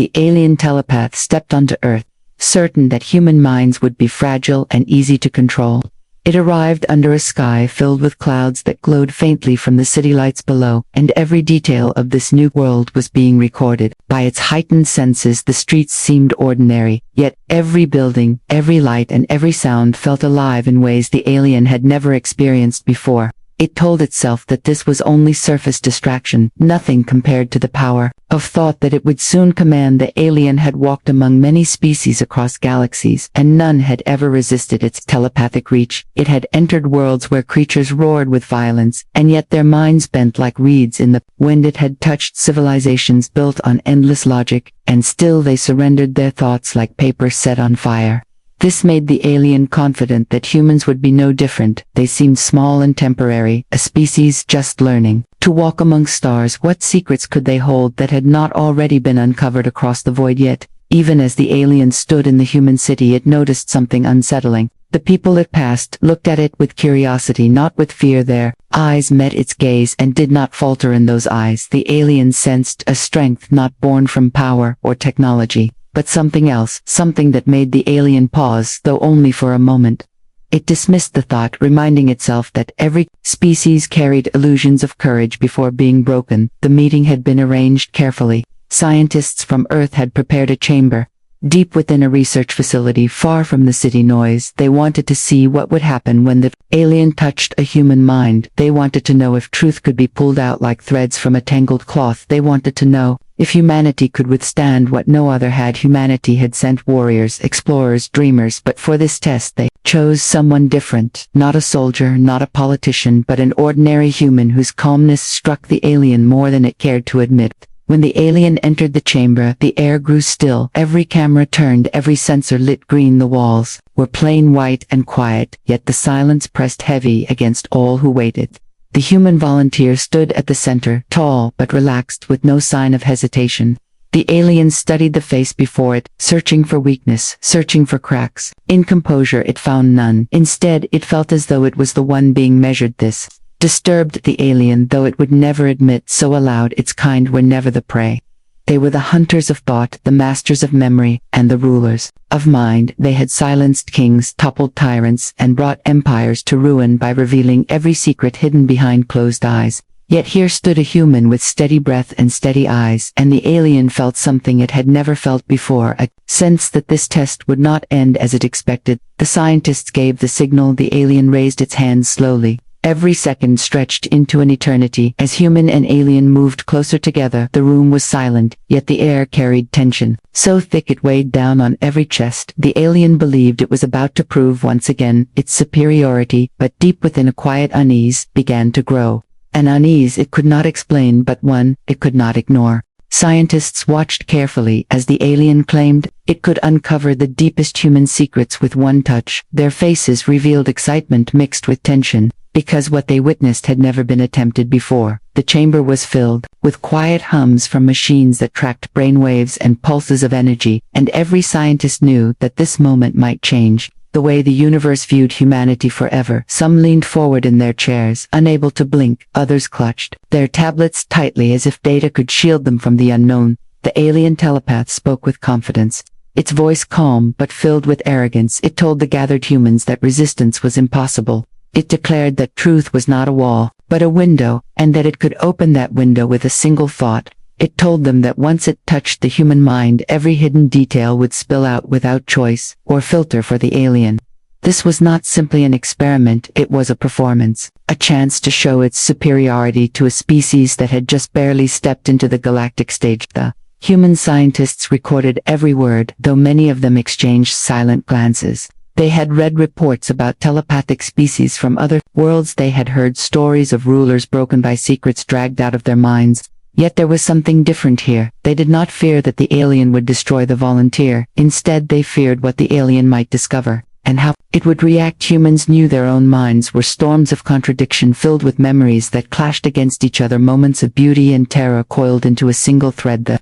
the alien telepath stepped onto Earth, certain that human minds would be fragile and easy to control. It arrived under a sky filled with clouds that glowed faintly from the city lights below, and every detail of this new world was being recorded. By its heightened senses, the streets seemed ordinary, yet every building, every light, and every sound felt alive in ways the alien had never experienced before. It told itself that this was only surface distraction, nothing compared to the power of thought that it would soon command. The alien had walked among many species across galaxies, and none had ever resisted its telepathic reach. It had entered worlds where creatures roared with violence, and yet their minds bent like reeds in the wind. It had touched civilizations built on endless logic, and still they surrendered their thoughts like paper set on fire. This made the alien confident that humans would be no different. They seemed small and temporary, a species just learning to walk among stars. What secrets could they hold that had not already been uncovered across the void? Yet, even as the alien stood in the human city, it noticed something unsettling. The people it passed looked at it with curiosity, not with fear. Their eyes met its gaze and did not falter in those eyes. The alien sensed a strength not born from power or technology, but something else, something that made the alien pause, though only for a moment. It dismissed the thought, reminding itself that every species carried illusions of courage before being broken. The meeting had been arranged carefully. Scientists from Earth had prepared a chamber, deep within a research facility far from the city noise. They wanted to see what would happen when the alien touched a human mind. They wanted to know if truth could be pulled out like threads from a tangled cloth. They wanted to know if humanity could withstand what no other had. Humanity had sent warriors, explorers, dreamers, but for this test they chose someone different. Not a soldier, not a politician, but an ordinary human whose calmness struck the alien more than it cared to admit. When the alien entered the chamber, the air grew still. Every camera turned, every sensor lit green. The walls were plain white and quiet, yet the silence pressed heavy against all who waited. The human volunteer stood at the center, tall but relaxed, with no sign of hesitation. The alien studied the face before it, searching for weakness, searching for cracks. In composure it found none. Instead, it felt as though it was the one being measured. This disturbed the alien, though it would never admit so aloud. Its kind were never the prey. They were the hunters of thought, the masters of memory, and the rulers of mind. They had silenced kings, toppled tyrants, and brought empires to ruin by revealing every secret hidden behind closed eyes. Yet here stood a human with steady breath and steady eyes, and the alien felt something it had never felt before, a sense that this test would not end as it expected. The scientists gave the signal. The alien raised its hands slowly. Every second stretched into an eternity. As human and alien moved closer together, the room was silent, yet the air carried tension, so thick it weighed down on every chest. The alien believed it was about to prove once again its superiority, but deep within a quiet unease began to grow. An unease it could not explain, but one it could not ignore. Scientists watched carefully as the alien claimed it could uncover the deepest human secrets with one touch. Their faces revealed excitement mixed with tension, because what they witnessed had never been attempted before. The chamber was filled with quiet hums from machines that tracked brainwaves and pulses of energy, and every scientist knew that this moment might change the way the universe viewed humanity forever. Some leaned forward in their chairs, unable to blink. Others clutched their tablets tightly as if data could shield them from the unknown. The alien telepath spoke with confidence, its voice calm but filled with arrogance. It told the gathered humans that resistance was impossible. It declared that truth was not a wall, but a window, and that it could open that window with a single thought. It told them that once it touched the human mind, every hidden detail would spill out without choice or filter for the alien. This was not simply an experiment, it was a performance, a chance to show its superiority to a species that had just barely stepped into the galactic stage. The human scientists recorded every word, though many of them exchanged silent glances. They had read reports about telepathic species from other worlds. They had heard stories of rulers broken by secrets dragged out of their minds. Yet there was something different here. They did not fear that the alien would destroy the volunteer. Instead, they feared what the alien might discover, and how it would react. Humans knew their own minds were storms of contradiction, filled with memories that clashed against each other, moments of beauty and terror coiled into a single thread. The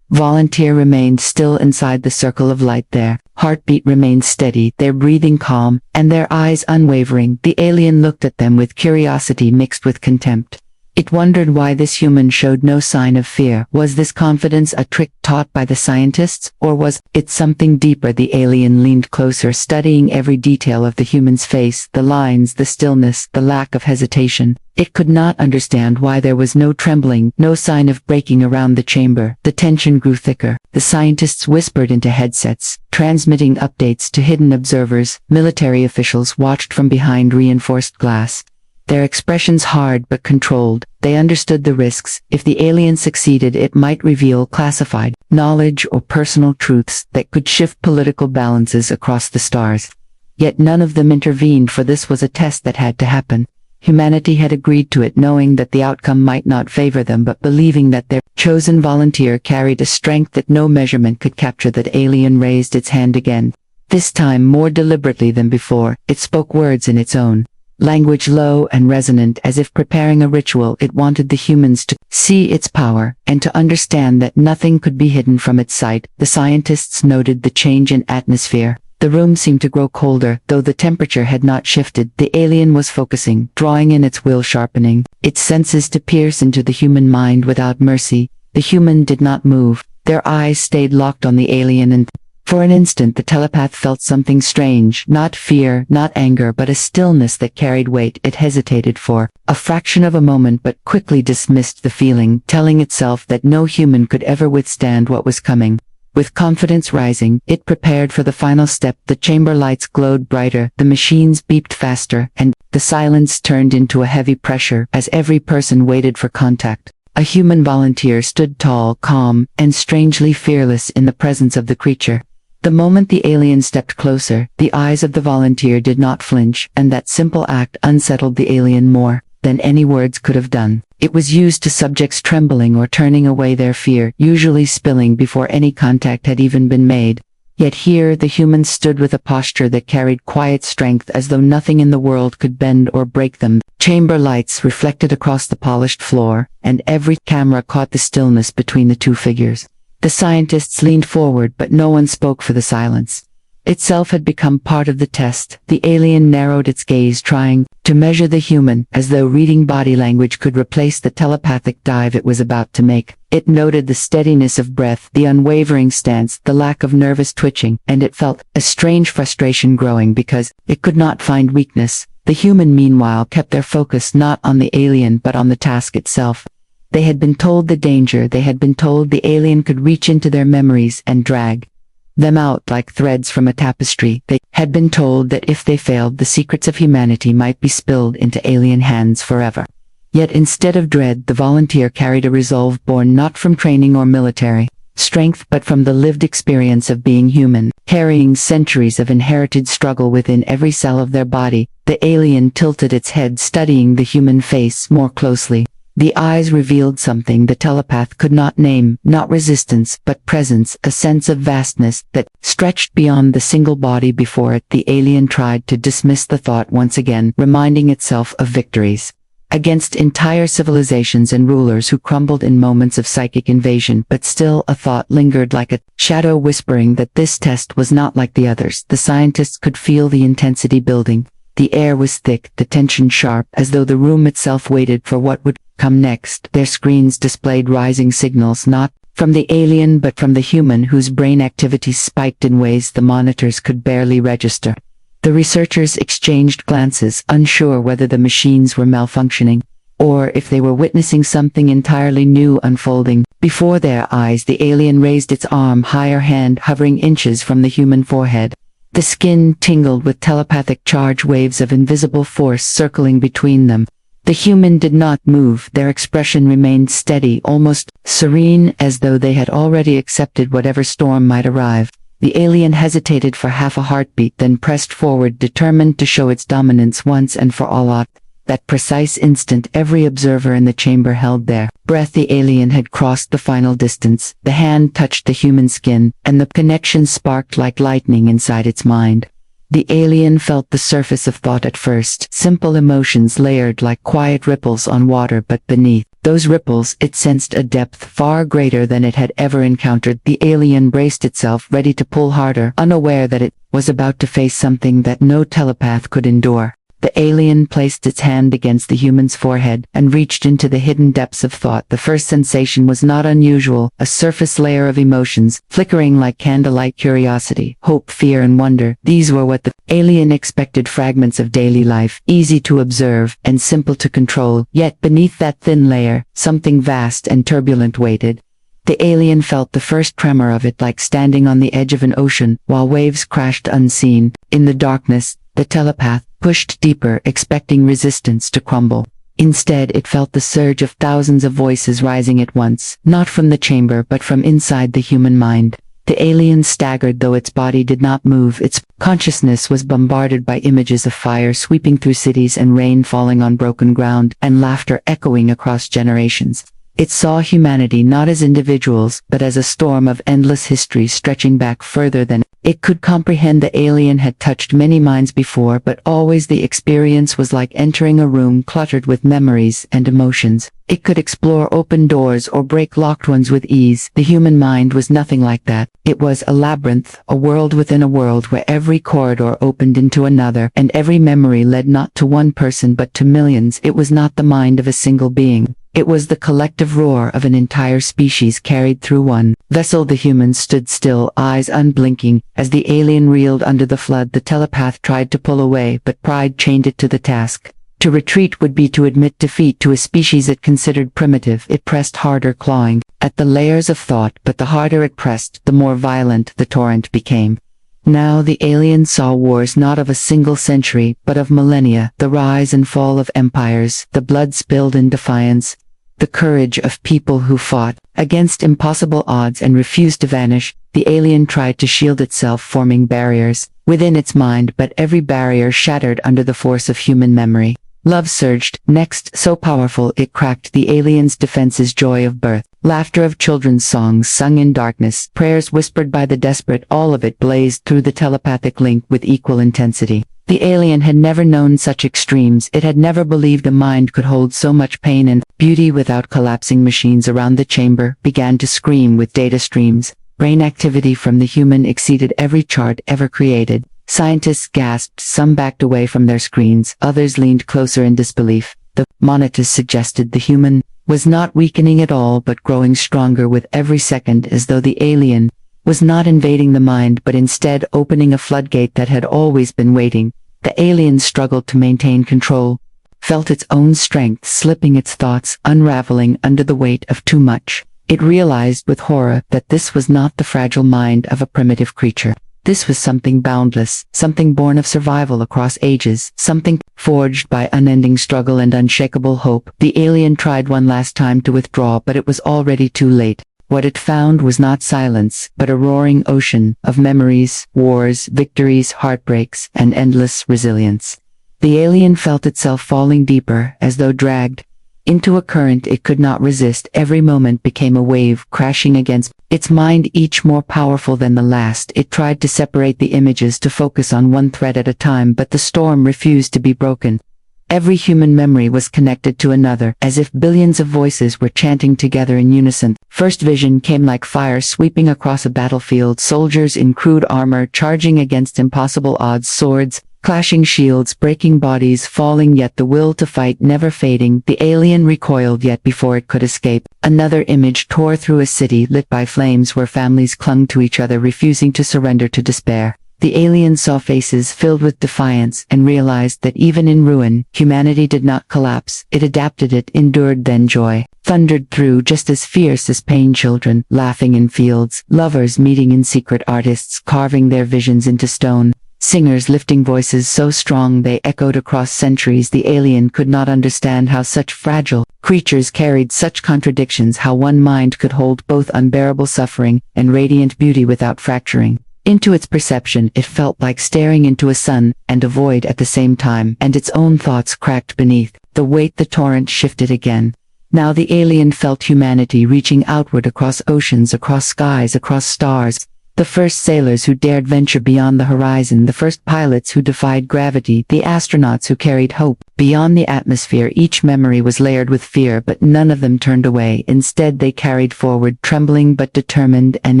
volunteer remained still inside the circle of light. Their heartbeat remained steady, their breathing calm, and their eyes unwavering. The alien looked at them with curiosity mixed with contempt. It wondered why this human showed no sign of fear. Was this confidence a trick taught by the scientists, or was it something deeper? The alien leaned closer, studying every detail of the human's face, the lines, the stillness, the lack of hesitation. It could not understand why there was no trembling, no sign of breaking around the chamber. The tension grew thicker. The scientists whispered into headsets, transmitting updates to hidden observers. Military officials watched from behind reinforced glass. Their expressions hard but controlled. They understood the risks. If the alien succeeded, it might reveal classified knowledge or personal truths that could shift political balances across the stars. Yet none of them intervened, for this was a test that had to happen. Humanity had agreed to it, knowing that the outcome might not favor them, but believing that their chosen volunteer carried a strength that no measurement could capture. That alien raised its hand again. This time more deliberately than before. It spoke words in its own language, low and resonant, as if preparing a ritual. It wanted the humans to see its power, and to understand that nothing could be hidden from its sight. The scientists noted the change in atmosphere. The room seemed to grow colder, though the temperature had not shifted. The alien was focusing, drawing in its will, sharpening its senses to pierce into the human mind without mercy. The human did not move. Their eyes stayed locked on the alien, and for an instant the telepath felt something strange, not fear, not anger, but a stillness that carried weight. It hesitated for a fraction of a moment, but quickly dismissed the feeling, telling itself that no human could ever withstand what was coming. With confidence rising, it prepared for the final step. The chamber lights glowed brighter, the machines beeped faster, and the silence turned into a heavy pressure as every person waited for contact. A human volunteer stood tall, calm, and strangely fearless in the presence of the creature. The moment the alien stepped closer, the eyes of the volunteer did not flinch, and that simple act unsettled the alien more than any words could have done. It was used to subjects trembling or turning away their fear, usually spilling before any contact had even been made. Yet here the human stood with a posture that carried quiet strength, as though nothing in the world could bend or break them. Chamber lights reflected across the polished floor, and every camera caught the stillness between the two figures. The scientists leaned forward, but no one spoke, for the silence itself had become part of the test. The alien narrowed its gaze, trying to measure the human, as though reading body language could replace the telepathic dive it was about to make. It noted the steadiness of breath, the unwavering stance, the lack of nervous twitching, and it felt a strange frustration growing because it could not find weakness. The human, meanwhile, kept their focus not on the alien but on the task itself. They had been told the danger. They had been told the alien could reach into their memories and drag them out like threads from a tapestry. They had been told that if they failed, the secrets of humanity might be spilled into alien hands forever. Yet instead of dread, the volunteer carried a resolve born not from training or military strength, but from the lived experience of being human. Carrying centuries of inherited struggle within every cell of their body, the alien tilted its head, studying the human face more closely. The eyes revealed something the telepath could not name, not resistance, but presence, a sense of vastness that stretched beyond the single body before it. The alien tried to dismiss the thought once again, reminding itself of victories against entire civilizations and rulers who crumbled in moments of psychic invasion, but still a thought lingered like a shadow, whispering that this test was not like the others. The scientists could feel the intensity building. The air was thick, the tension sharp, as though the room itself waited for what would come next. Their screens displayed rising signals, not from the alien but from the human, whose brain activity spiked in ways the monitors could barely register. The researchers exchanged glances, unsure whether the machines were malfunctioning, or if they were witnessing something entirely new unfolding. Before their eyes, the alien raised its arm higher, hand hovering inches from the human forehead. The skin tingled with telepathic charge, waves of invisible force circling between them. The human did not move. Their expression remained steady, almost serene, as though they had already accepted whatever storm might arrive. The alien hesitated for half a heartbeat, then pressed forward, determined to show its dominance once and for all. At that precise instant, every observer in the chamber held their breath. The alien had crossed the final distance. The hand touched the human skin, and the connection sparked like lightning inside its mind. The alien felt the surface of thought at first, simple emotions layered like quiet ripples on water, but beneath those ripples it sensed a depth far greater than it had ever encountered. The alien braced itself, ready to pull harder, unaware that it was about to face something that no telepath could endure. The alien placed its hand against the human's forehead and reached into the hidden depths of thought. The first sensation was not unusual, a surface layer of emotions, flickering like candlelight: curiosity, hope, fear, and wonder. These were what the alien expected: fragments of daily life, easy to observe and simple to control. Yet beneath that thin layer, something vast and turbulent waited. The alien felt the first tremor of it, like standing on the edge of an ocean, while waves crashed unseen. In the darkness, the telepath pushed deeper, expecting resistance to crumble. Instead, it felt the surge of thousands of voices rising at once, not from the chamber but from inside the human mind. The alien staggered, though its body did not move. Its consciousness was bombarded by images of fire sweeping through cities, and rain falling on broken ground, and laughter echoing across generations. It saw humanity not as individuals, but as a storm of endless history stretching back further than it could comprehend. The alien had touched many minds before, but always the experience was like entering a room cluttered with memories and emotions. It could explore open doors or break locked ones with ease. The human mind was nothing like that. It was a labyrinth, a world within a world, where every corridor opened into another, and every memory led not to one person but to millions. It was not the mind of a single being. It was the collective roar of an entire species carried through one vessel. The humans stood still, eyes unblinking, as the alien reeled under the flood. The telepath tried to pull away, but pride chained it to the task. To retreat would be to admit defeat to a species it considered primitive. It pressed harder, clawing at the layers of thought, but the harder it pressed, the more violent the torrent became. Now the alien saw wars not of a single century, but of millennia, the rise and fall of empires, the blood spilled in defiance, the courage of people who fought against impossible odds and refused to vanish. The alien tried to shield itself, forming barriers within its mind, but every barrier shattered under the force of human memory. Love surged next, so powerful it cracked the alien's defenses. Joy of birth, laughter of children's songs sung in darkness, prayers whispered by the desperate, all of it blazed through the telepathic link with equal intensity. The alien had never known such extremes. It had never believed a mind could hold so much pain and beauty without collapsing. Machines around the chamber began to scream with data streams. Brain activity from the human exceeded every chart ever created. Scientists gasped, some backed away from their screens, others leaned closer in disbelief. The monitors suggested the human was not weakening at all, but growing stronger with every second, as though the alien was not invading the mind, but instead opening a floodgate that had always been waiting. The alien struggled to maintain control, felt its own strength slipping, its thoughts unraveling under the weight of too much. It realized with horror that this was not the fragile mind of a primitive creature. This was something boundless, something born of survival across ages, something forged by unending struggle and unshakable hope. The alien tried one last time to withdraw, but it was already too late. What it found was not silence, but a roaring ocean of memories, wars, victories, heartbreaks, and endless resilience. The alien felt itself falling deeper, as though dragged into a current it could not resist. Every moment became a wave crashing against its mind, each more powerful than the last. It tried to separate the images, to focus on one thread at a time, but the storm refused to be broken. Every human memory was connected to another, as if billions of voices were chanting together in unison. First vision came like fire sweeping across a battlefield, soldiers in crude armor charging against impossible odds, swords clashing, shields breaking, bodies falling, yet the will to fight never fading. The alien recoiled, yet before it could escape, another image tore through a city lit by flames where families clung to each other, refusing to surrender to despair. The alien saw faces filled with defiance and realized that even in ruin, humanity did not collapse. It adapted, it endured. Then joy thundered through, just as fierce as pain. Children laughing in fields, lovers meeting in secret, artists carving their visions into stone, singers lifting voices so strong they echoed across centuries. The alien could not understand how such fragile creatures carried such contradictions, how one mind could hold both unbearable suffering and radiant beauty without fracturing. Into its perception, it felt like staring into a sun and a void at the same time, and its own thoughts cracked beneath the weight. The torrent shifted again. Now the alien felt humanity reaching outward, across oceans, across skies, across stars. The first sailors who dared venture beyond the horizon, the first pilots who defied gravity, the astronauts who carried hope beyond the atmosphere. Each memory was layered with fear, but none of them turned away. Instead, they carried forward, trembling but determined, and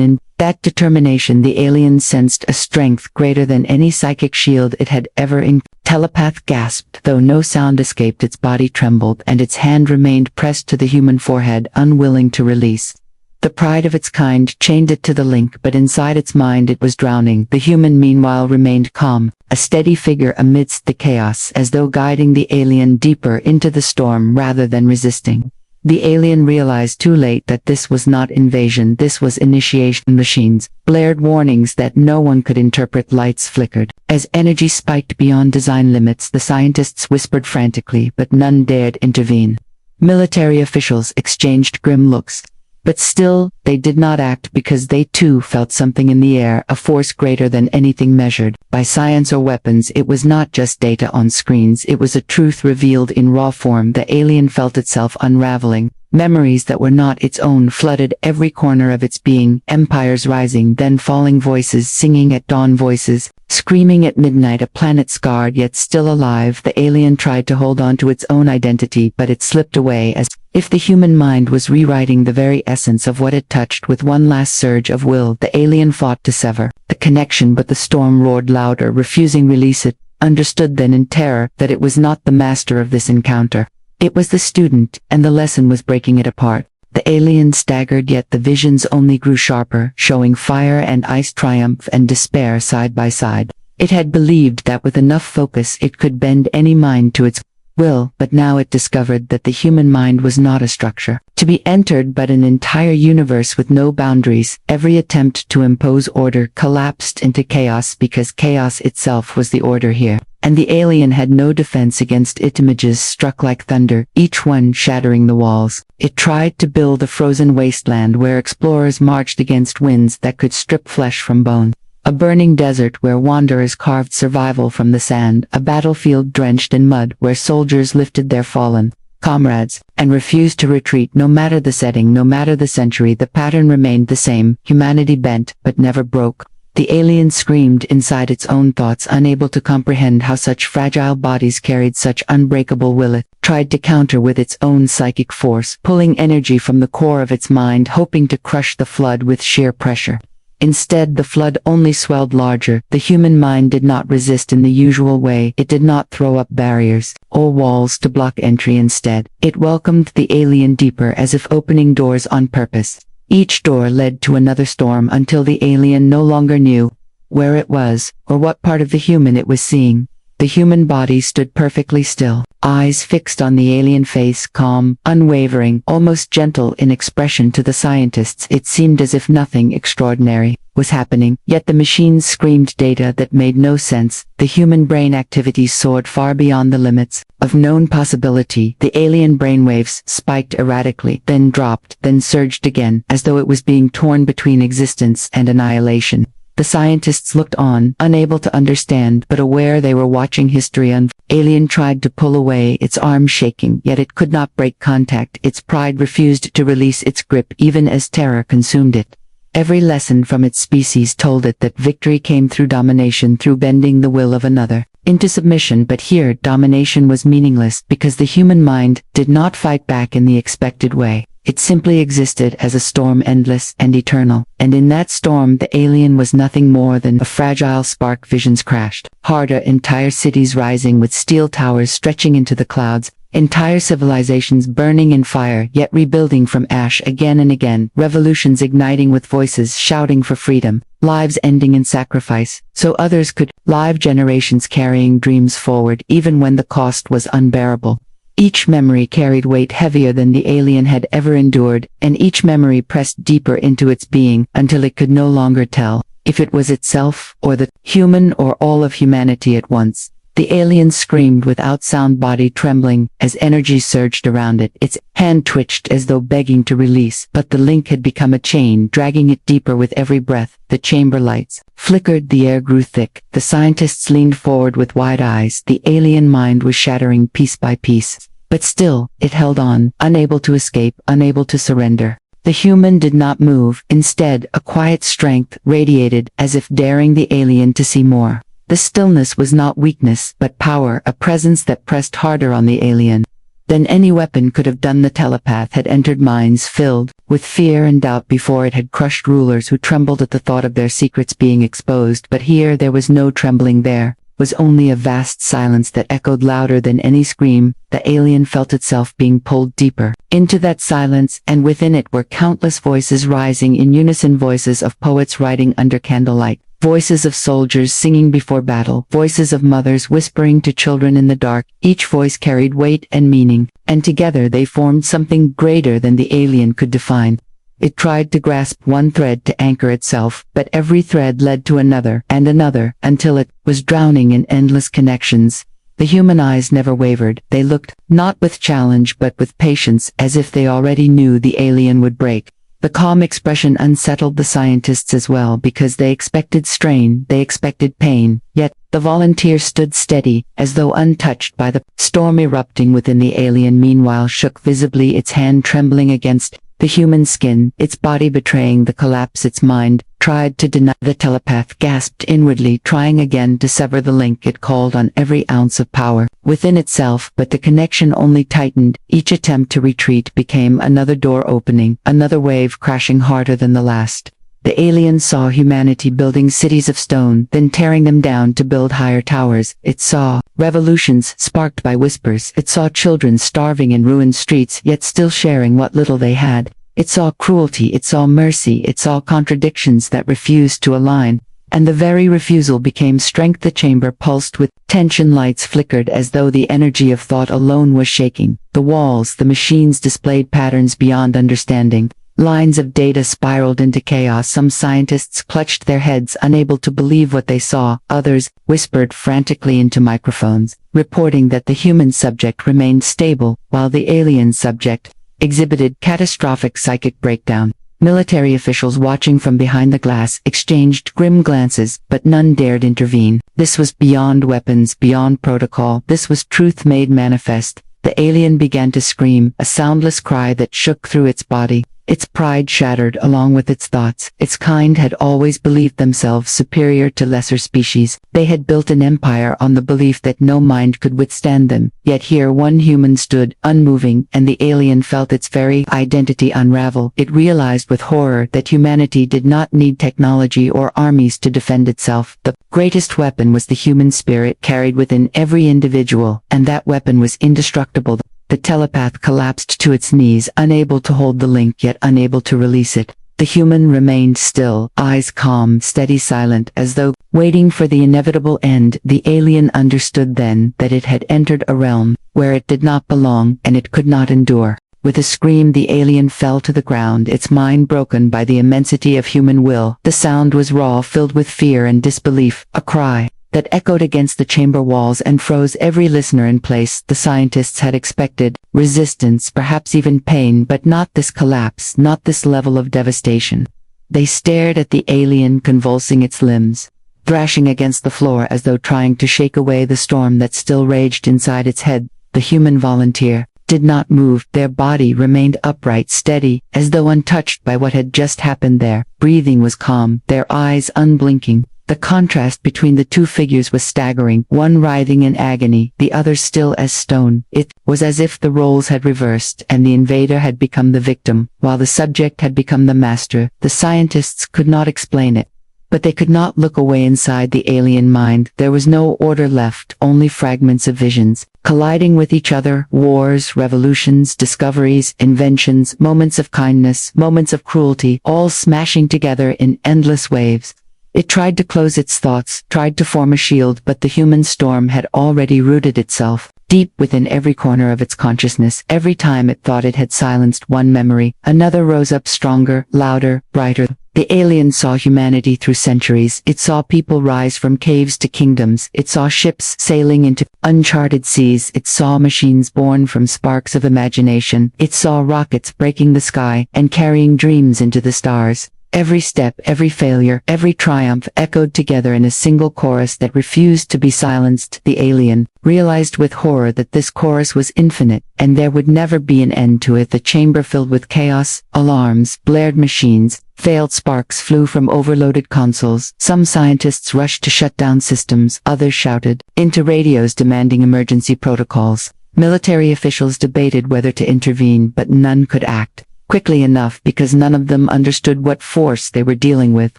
in That determination, the alien sensed a strength greater than any psychic shield it had ever encountered. Telepath gasped, though no sound escaped. Its body trembled, and its hand remained pressed to the human forehead, unwilling to release. The pride of its kind chained it to the link, but inside its mind it was drowning. The human meanwhile remained calm, a steady figure amidst the chaos, as though guiding the alien deeper into the storm rather than resisting. The alien realized too late that this was not invasion, this was initiation. Machines blared warnings that no one could interpret. Lights flickered. As energy spiked beyond design limits, the scientists whispered frantically, but none dared intervene. Military officials exchanged grim looks. But still, they did not act because they too felt something in the air, a force greater than anything measured by science or weapons. It was not just data on screens, it was a truth revealed in raw form. The alien felt itself unraveling. Memories that were not its own flooded every corner of its being. Empires rising, then falling, voices singing at dawn, voices screaming at midnight. A planet scarred yet still alive. The alien tried to hold on to its own identity, but it slipped away as if the human mind was rewriting the very essence of what it touched. With one last surge of will, the alien fought to sever the connection, but the storm roared louder, refusing release. It understood then in terror that it was not the master of this encounter. It was the student, and the lesson was breaking it apart. The alien staggered, yet the visions only grew sharper, showing fire and ice, triumph and despair side by side. It had believed that with enough focus it could bend any mind to its will, but now it discovered that the human mind was not a structure to be entered, but an entire universe with no boundaries. Every attempt to impose order collapsed into chaos because chaos itself was the order here. And the alien had no defense against it. Images struck like thunder, each one shattering the walls. It tried to build a frozen wasteland where explorers marched against winds that could strip flesh from bone. A burning desert where wanderers carved survival from the sand. A battlefield drenched in mud where soldiers lifted their fallen comrades and refused to retreat. No matter the setting, no matter the century, the pattern remained the same. Humanity bent, but never broke. The alien screamed inside its own thoughts, unable to comprehend how such fragile bodies carried such unbreakable will. It tried to counter with its own psychic force, pulling energy from the core of its mind, hoping to crush the flood with sheer pressure. Instead, the flood only swelled larger. The human mind did not resist in the usual way. It did not throw up barriers or walls to block entry. Instead, it welcomed the alien deeper, as if opening doors on purpose. Each door led to another storm until the alien no longer knew where it was or what part of the human it was seeing. The human body stood perfectly still, eyes fixed on the alien face, calm, unwavering, almost gentle in expression. To the scientists, it seemed as if nothing extraordinary was happening, yet the machines screamed data that made no sense. The human brain activity soared far beyond the limits of known possibility. The alien brainwaves spiked erratically, then dropped, then surged again, as though it was being torn between existence and annihilation. The scientists looked on, unable to understand, but aware they were watching history unfold. Alien tried to pull away, its arms shaking, yet it could not break contact. Its pride refused to release its grip, even as terror consumed it. Every lesson from its species told it that victory came through domination, through bending the will of another into submission. But here, domination was meaningless because the human mind did not fight back in the expected way. It simply existed as a storm, endless and eternal. And in that storm, the alien was nothing more than a fragile spark. Visions crashed harder, entire cities rising with steel towers stretching into the clouds, entire civilizations burning in fire yet rebuilding from ash again and again, revolutions igniting with voices shouting for freedom, lives ending in sacrifice so others could live, generations carrying dreams forward even when the cost was unbearable. Each memory carried weight heavier than the alien had ever endured, and each memory pressed deeper into its being until it could no longer tell if it was itself or the human or all of humanity at once. The alien screamed without sound, body trembling as energy surged around it. Its hand twitched as though begging to release, but the link had become a chain, dragging it deeper with every breath. The chamber lights flickered, the air grew thick. The scientists leaned forward with wide eyes. The alien mind was shattering piece by piece. But still, it held on, unable to escape, unable to surrender. The human did not move. Instead, a quiet strength radiated, as if daring the alien to see more. The stillness was not weakness, but power, a presence that pressed harder on the alien. than any weapon could have done. The telepath had entered minds filled with fear and doubt before it had crushed rulers who trembled at the thought of their secrets being exposed. But here there was no trembling, there was only a vast silence that echoed louder than any scream. The alien felt itself being pulled deeper into that silence, and within it were countless voices rising in unison, voices of poets writing under candlelight, voices of soldiers singing before battle, voices of mothers whispering to children in the dark. Each voice carried weight and meaning, and together they formed something greater than the alien could define. It tried to grasp one thread to anchor itself, but every thread led to another and another, until it was drowning in endless connections. The human eyes never wavered. They looked, not with challenge but with patience, as if they already knew the alien would break. The calm expression unsettled the scientists as well, because they expected strain, they expected pain. Yet, the volunteer stood steady, as though untouched by the storm erupting within. The alien meanwhile shook visibly, its hand trembling against the human skin, its body betraying the collapse. Its mind tried to deny. The telepath gasped inwardly, trying again to sever the link. It called on every ounce of power within itself, but the connection only tightened. Each attempt to retreat became another door opening, another wave crashing harder than the last. The alien saw humanity building cities of stone, then tearing them down to build higher towers. It saw revolutions sparked by whispers. It saw children starving in ruined streets, yet still sharing what little they had. It saw cruelty, it saw mercy, it saw contradictions that refused to align. And the very refusal became strength. The chamber pulsed with tension, lights flickered as though the energy of thought alone was shaking. The walls, the machines displayed patterns beyond understanding. Lines of data spiraled into chaos. Some scientists clutched their heads, unable to believe what they saw. Others whispered frantically into microphones, reporting that the human subject remained stable, while the alien subject exhibited catastrophic psychic breakdown. Military officials watching from behind the glass exchanged grim glances, but none dared intervene. This was beyond weapons, beyond protocol. This was truth made manifest. The alien began to scream, a soundless cry that shook through its body. Its pride shattered along with its thoughts. Its kind had always believed themselves superior to lesser species. They had built an empire on the belief that no mind could withstand them. Yet here one human stood, unmoving, and the alien felt its very identity unravel. It realized with horror that humanity did not need technology or armies to defend itself. The greatest weapon was the human spirit carried within every individual, and that weapon was indestructible. The telepath collapsed to its knees, unable to hold the link yet unable to release it. The human remained still, eyes calm, steady, silent, as though waiting for the inevitable end. The alien understood then that it had entered a realm where it did not belong, and it could not endure. With a scream, the alien fell to the ground, its mind broken by the immensity of human will. The sound was raw, filled with fear and disbelief, a cry that echoed against the chamber walls and froze every listener in place. The scientists had expected resistance, perhaps even pain, but not this collapse, not this level of devastation. They stared at the alien, convulsing its limbs, thrashing against the floor as though trying to shake away the storm that still raged inside its head. The human volunteer did not move. Their body remained upright, steady, as though untouched by what had just happened. Their breathing was calm, their eyes unblinking. The contrast between the two figures was staggering, one writhing in agony, the other still as stone. It was as if the roles had reversed, and the invader had become the victim, while the subject had become the master. The scientists could not explain it, but they could not look away. Inside the alien mind, there was no order left, only fragments of visions, colliding with each other, wars, revolutions, discoveries, inventions, moments of kindness, moments of cruelty, all smashing together in endless waves. It tried to close its thoughts, tried to form a shield, but the human storm had already rooted itself deep within every corner of its consciousness. Every time it thought it had silenced one memory, another rose up stronger, louder, brighter. The alien saw humanity through centuries. It saw people rise from caves to kingdoms. It saw ships sailing into uncharted seas. It saw machines born from sparks of imagination. It saw rockets breaking the sky and carrying dreams into the stars. Every step, every failure, every triumph echoed together in a single chorus that refused to be silenced. The alien realized with horror that this chorus was infinite, and there would never be an end to it. The chamber filled with chaos, alarms, blared machines, failed sparks flew from overloaded consoles. Some scientists rushed to shut down systems, others shouted into radios demanding emergency protocols. Military officials debated whether to intervene, but none could act quickly enough because none of them understood what force they were dealing with,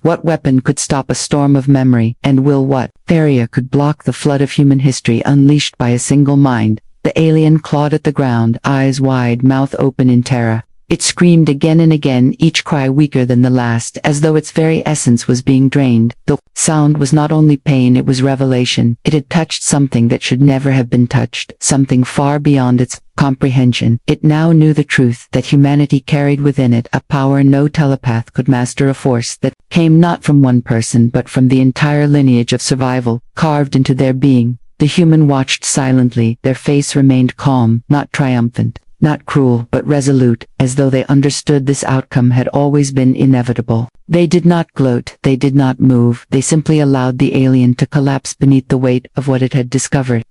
what weapon could stop a storm of memory and will, what barrier could block the flood of human history unleashed by a single mind. The alien clawed at the ground, eyes wide, mouth open in terror. It screamed again and again, each cry weaker than the last, as though its very essence was being drained. The sound was not only pain, it was revelation. It had touched something that should never have been touched, something far beyond its comprehension. It now knew the truth, that humanity carried within it a power no telepath could master, a force that came not from one person but from the entire lineage of survival, carved into their being. The human watched silently, their face remained calm, not triumphant, not cruel, but resolute, as though they understood this outcome had always been inevitable. They did not gloat, they did not move, they simply allowed the alien to collapse beneath the weight of what it had discovered.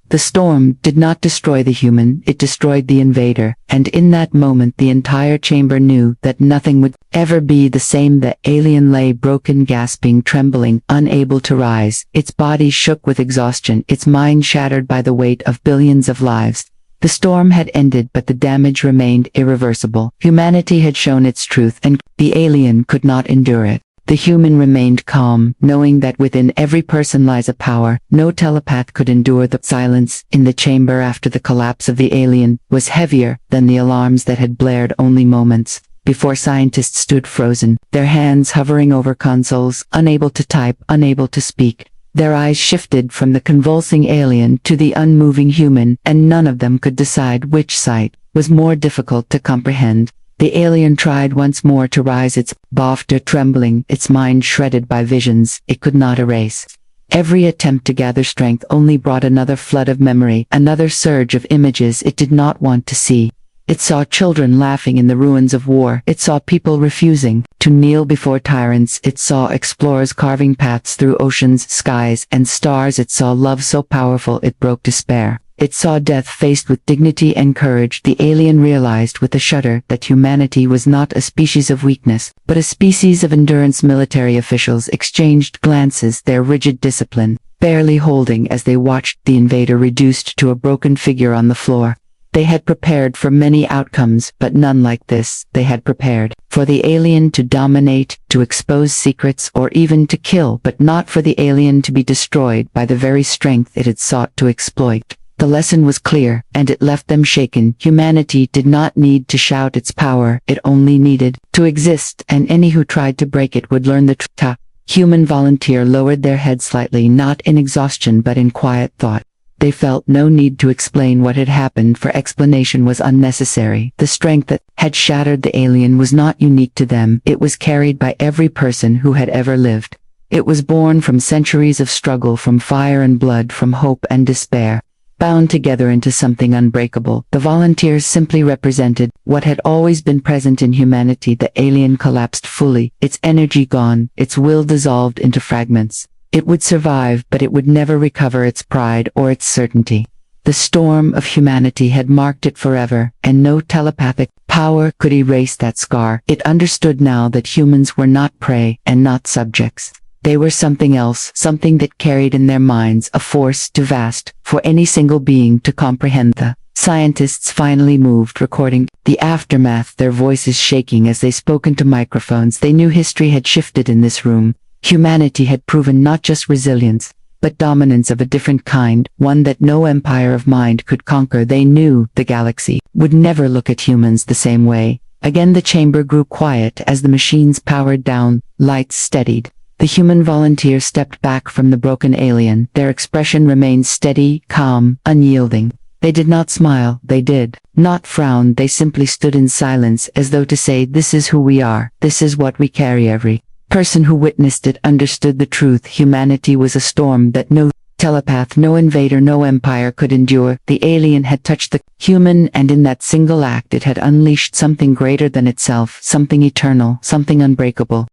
The storm did not destroy the human, it destroyed the invader, and in that moment the entire chamber knew that nothing would ever be the same. The alien lay broken, gasping, trembling, unable to rise. Its body shook with exhaustion, its mind shattered by the weight of billions of lives. The storm had ended, but the damage remained irreversible. Humanity had shown its truth, and the alien could not endure it. The human remained calm, knowing that within every person lies a power. No telepath could endure the silence in the chamber after the collapse of the alien was heavier than the alarms that had blared only moments before. Scientists stood frozen, their hands hovering over consoles, unable to type, unable to speak. Their eyes shifted from the convulsing alien to the unmoving human, and none of them could decide which sight was more difficult to comprehend. The alien tried once more to rise, its body trembling, its mind shredded by visions it could not erase. Every attempt to gather strength only brought another flood of memory, another surge of images it did not want to see. It saw children laughing in the ruins of war. It saw people refusing to kneel before tyrants. It saw explorers carving paths through oceans, skies, and stars. It saw love so powerful it broke despair. It saw death faced with dignity and courage. The alien realized with a shudder that humanity was not a species of weakness, but a species of endurance. Military officials exchanged glances, their rigid discipline barely holding as they watched the invader reduced to a broken figure on the floor. They had prepared for many outcomes, but none like this. They had prepared for the alien to dominate, to expose secrets, or even to kill, but not for the alien to be destroyed by the very strength it had sought to exploit. The lesson was clear, and it left them shaken. Humanity did not need to shout its power, it only needed to exist, and any who tried to break it would learn the truth. Human volunteer lowered their head slightly, not in exhaustion but in quiet thought. They felt no need to explain what had happened, for explanation was unnecessary. The strength that had shattered the alien was not unique to them, it was carried by every person who had ever lived. It was born from centuries of struggle, from fire and blood, from hope and despair, bound together into something unbreakable. The volunteers simply represented what had always been present in humanity. The alien collapsed fully, its energy gone, its will dissolved into fragments. It would survive, but it would never recover its pride or its certainty. The storm of humanity had marked it forever, and no telepathic power could erase that scar. It understood now that humans were not prey and not subjects. They were something else, something that carried in their minds a force too vast for any single being to comprehend. The scientists finally moved, recording the aftermath, their voices shaking as they spoke into microphones. They knew history had shifted in this room. Humanity had proven not just resilience, but dominance of a different kind, one that no empire of mind could conquer. They knew the galaxy would never look at humans the same way. Again the chamber grew quiet as the machines powered down, lights steadied. The human volunteers stepped back from the broken alien. Their expression remained steady, calm, unyielding. They did not smile, they did not frown, they simply stood in silence, as though to say, this is who we are, this is what we carry. Every person who witnessed it understood the truth. Humanity was a storm that no telepath, no invader, no empire could endure. The alien had touched the human, and in that single act it had unleashed something greater than itself, something eternal, something unbreakable.